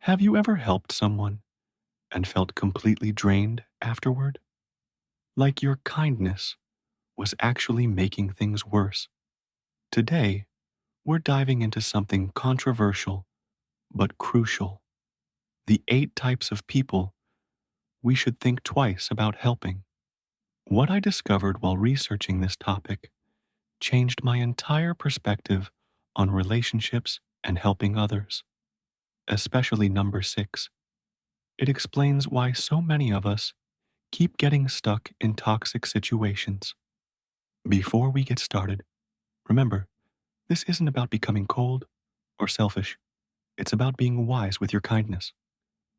Have you ever helped someone and felt completely drained afterward? Like your kindness was actually making things worse? Today, we're diving into something controversial but crucial: the 8 types of people we should think twice about helping. What I discovered while researching this topic changed my entire perspective on relationships and helping others, especially number 6. It explains why so many of us keep getting stuck in toxic situations. Before we get started, remember, this isn't about becoming cold or selfish. It's about being wise with your kindness,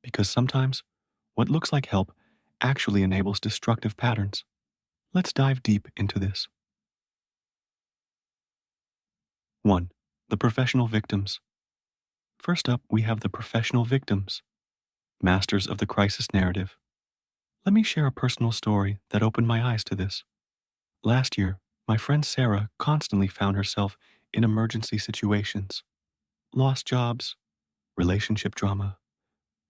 because sometimes what looks like help actually enables destructive patterns. Let's dive deep into this. 1. The professional victims. First up, we have the professional victims, masters of the crisis narrative. Let me share a personal story that opened my eyes to this. Last year, my friend Sarah constantly found herself in emergency situations: lost jobs, relationship drama,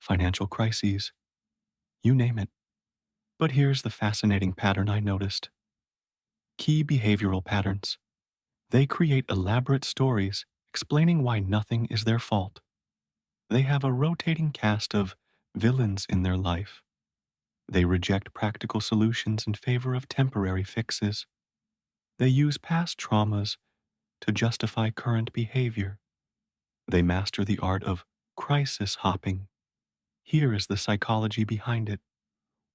financial crises, you name it. But here's the fascinating pattern I noticed: key behavioral patterns. They create elaborate stories explaining why nothing is their fault. They have a rotating cast of villains in their life. They reject practical solutions in favor of temporary fixes. They use past traumas to justify current behavior. They master the art of crisis hopping. Here is the psychology behind it.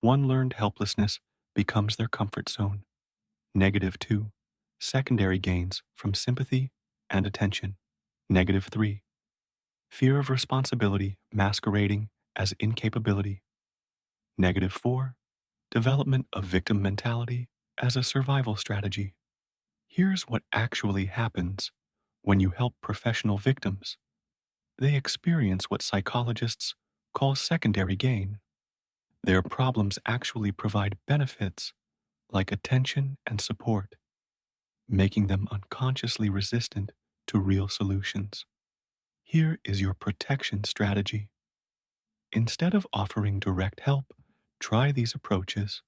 One learned helplessness becomes their comfort zone. Negative 2. Secondary gains from sympathy and attention. Negative 3. Fear of responsibility masquerading as incapability. Negative 4. Development of victim mentality as a survival strategy. Here's what actually happens when you help professional victims. They experience what psychologists call secondary gain. Their problems actually provide benefits like attention and support, making them unconsciously resistant to real solutions. Here is your protection strategy. Instead of offering direct help, try these approaches.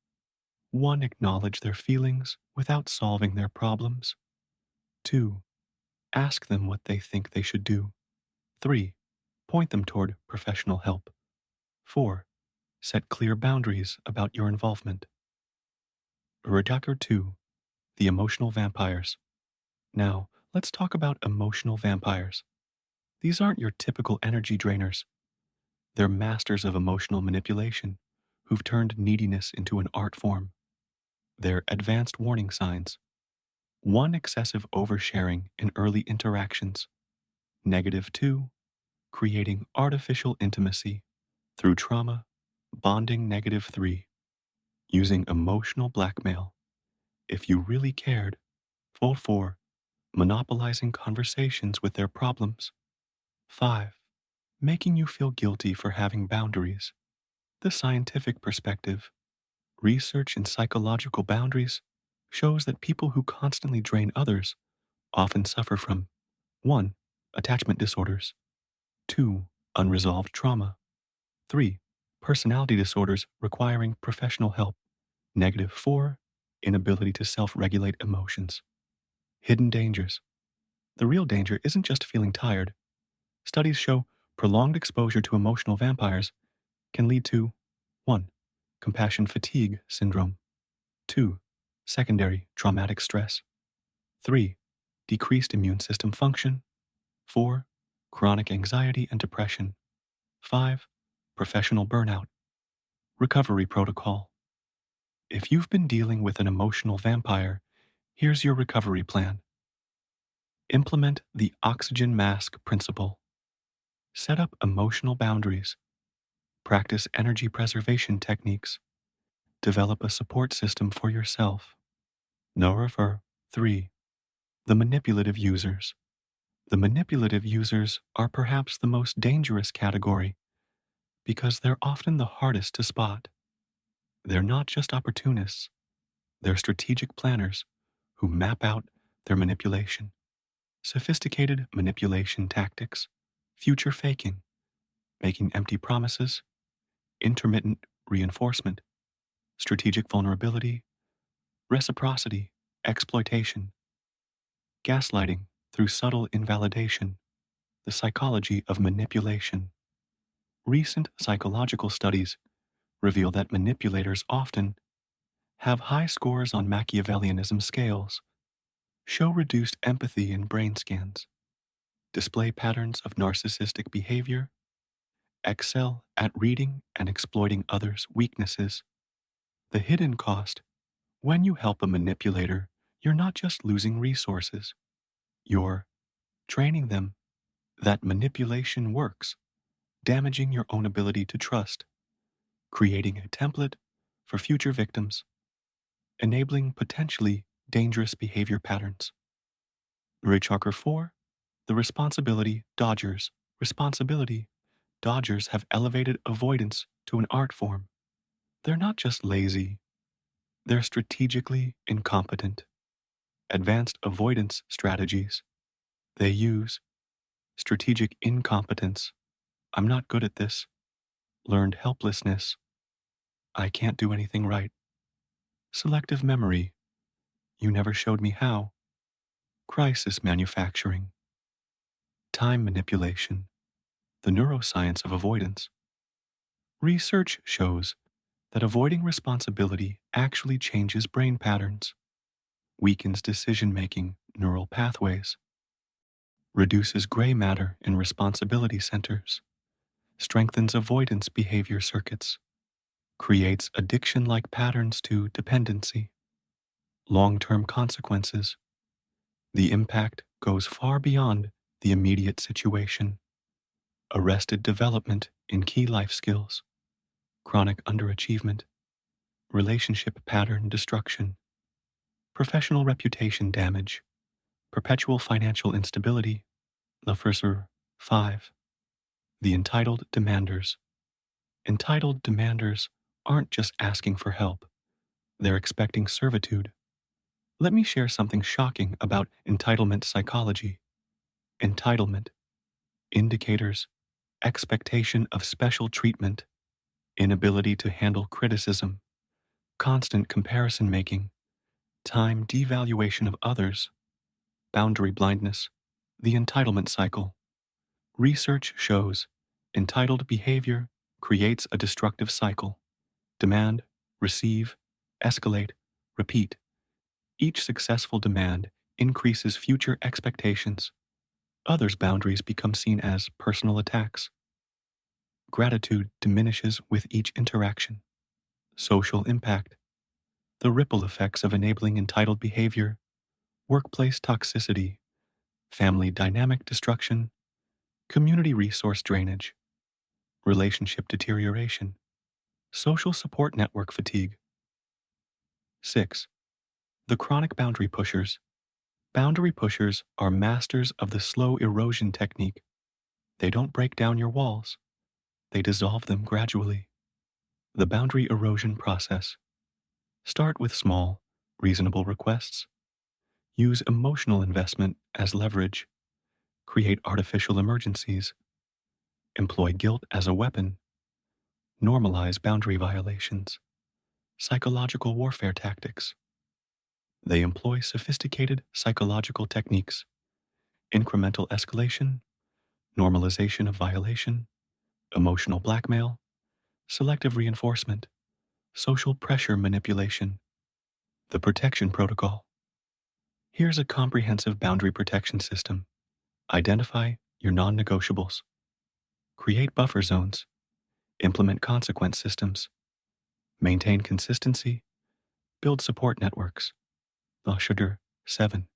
1. Acknowledge their feelings without solving their problems. 2. Ask them what they think they should do. 3. Point them toward professional help. 4. Set clear boundaries about your involvement. Reducer 2. The emotional vampires. Now, let's talk about emotional vampires. These aren't your typical energy drainers. They're masters of emotional manipulation who've turned neediness into an art form. They're advanced warning signs. 1. Excessive oversharing in early interactions. Negative 2. Creating artificial intimacy through trauma, bonding. Negative 3. Using emotional blackmail. If you really cared. Fold 4. Monopolizing conversations with their problems. 5. Making you feel guilty for having boundaries. The scientific perspective. Research in psychological boundaries shows that people who constantly drain others often suffer from: 1. Attachment disorders. 2. Unresolved trauma. 3. Personality disorders requiring professional help. Negative 4. Inability to self-regulate emotions. Hidden dangers. The real danger isn't just feeling tired. Studies show prolonged exposure to emotional vampires can lead to: 1. Compassion fatigue syndrome. 2. Secondary traumatic stress. 3. Decreased immune system function. 4. Chronic anxiety and depression. 5. Professional burnout. Recovery protocol. If you've been dealing with an emotional vampire, here's your recovery plan. Implement the oxygen mask principle. Set up emotional boundaries. Practice energy preservation techniques. Develop a support system for yourself. No refer. 3. The manipulative users. The manipulative users are perhaps the most dangerous category because they're often the hardest to spot. They're not just opportunists, they're strategic planners who map out their manipulation. Sophisticated manipulation tactics, future faking, making empty promises, intermittent reinforcement, strategic vulnerability, reciprocity, exploitation, gaslighting through subtle invalidation, the psychology of manipulation. Recent psychological studies reveal that manipulators often have high scores on Machiavellianism scales, show reduced empathy in brain scans, display patterns of narcissistic behavior, excel at reading and exploiting others' weaknesses. The hidden cost: when you help a manipulator, you're not just losing resources, you're training them that manipulation works, damaging your own ability to trust, creating a template for future victims, enabling potentially dangerous behavior patterns. Raychalker 4, the responsibility dodgers. Responsibility dodgers have elevated avoidance to an art form. They're not just lazy, they're strategically incompetent. Advanced avoidance strategies. They use strategic incompetence. I'm not good at this. Learned helplessness. I can't do anything right. Selective memory. You never showed me how. Crisis manufacturing. Time manipulation. The neuroscience of avoidance. Research shows that avoiding responsibility actually changes brain patterns, weakens decision making neural pathways, reduces gray matter in responsibility centers, strengthens avoidance behavior circuits, creates addiction like patterns to dependency. Long term consequences. The impact goes far beyond the immediate situation. Arrested development in key life skills, chronic underachievement, relationship pattern destruction, professional reputation damage, perpetual financial instability. Lafreseur 5. The entitled demanders. Entitled demanders aren't just asking for help, they're expecting servitude. Let me share something shocking about entitlement psychology. Entitlement, indicators, expectation of special treatment, inability to handle criticism, constant comparison making, time devaluation of others, boundary blindness, the entitlement cycle. Research shows entitled behavior creates a destructive cycle. Demand, receive, escalate, repeat. Each successful demand increases future expectations. Others' boundaries become seen as personal attacks. Gratitude diminishes with each interaction. Social impact. The ripple effects of enabling entitled behavior, workplace toxicity, family dynamic destruction, community resource drainage, relationship deterioration, social support network fatigue. 6. The chronic boundary pushers. Boundary pushers are masters of the slow erosion technique. They don't break down your walls, they dissolve them gradually. The boundary erosion process. Start with small, reasonable requests. Use emotional investment as leverage. Create artificial emergencies. Employ guilt as a weapon. Normalize boundary violations. Psychological warfare tactics. They employ sophisticated psychological techniques, incremental escalation, normalization of violation, emotional blackmail, selective reinforcement, social pressure manipulation. The protection protocol. Here's a comprehensive boundary protection system. Identify your non negotiables. Create buffer zones. Implement consequence systems. Maintain consistency. Build support networks. L'Auxerre 7.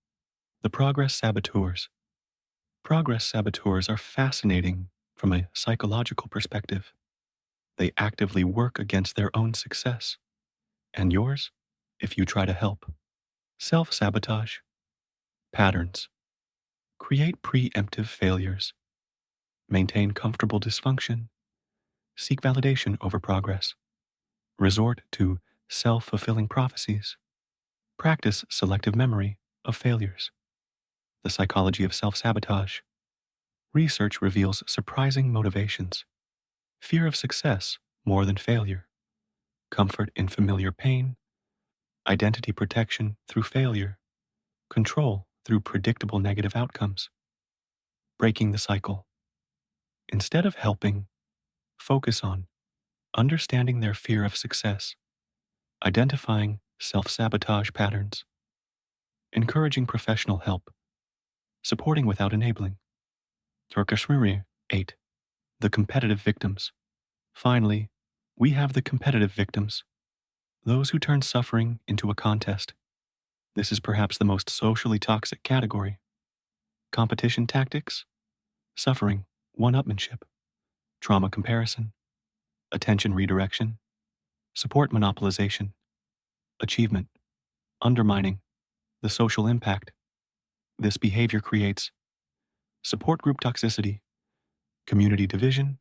The progress saboteurs. Progress saboteurs are fascinating from a psychological perspective. They actively work against their own success, and yours, if you try to help. Self sabotage. Patterns. Create preemptive failures. Maintain comfortable dysfunction. Seek validation over progress. Resort to self fulfilling prophecies. Practice selective memory of failures. The psychology of self sabotage. Research reveals surprising motivations. fear of success more than failure, comfort in familiar pain, identity protection through failure, control through predictable negative outcomes, breaking the cycle. Instead of helping, focus on understanding their fear of success, identifying self sabotage patterns, encouraging professional help, supporting without enabling. Turkish Maria 8. The competitive victims. Finally, we have the competitive victims, those who turn suffering into a contest. This is perhaps the most socially toxic category. Competition tactics, suffering, one-upmanship, trauma comparison, attention redirection, support monopolization, achievement, undermining the social impact. This behavior creates support group toxicity, community division,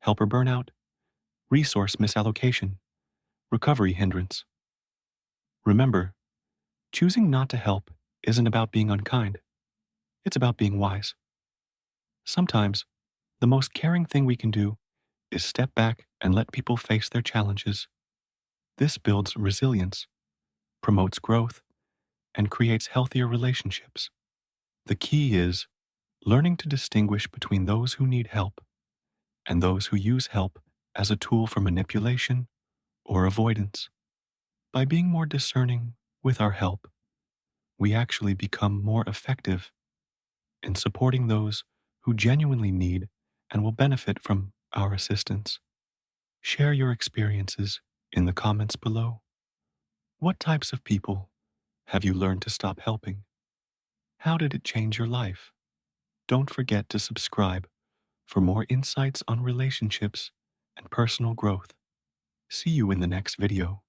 helper burnout, resource misallocation, recovery hindrance. Remember, choosing not to help isn't about being unkind. It's about being wise. Sometimes, the most caring thing we can do is step back and let people face their challenges. This builds resilience, promotes growth, and creates healthier relationships. The key is learning to distinguish between those who need help and those who use help as a tool for manipulation or avoidance. By being more discerning with our help, we actually become more effective in supporting those who genuinely need and will benefit from our assistance. Share your experiences in the comments below. What types of people have you learned to stop helping? How did it change your life? Don't forget to subscribe for more insights on relationships and personal growth. See you in the next video.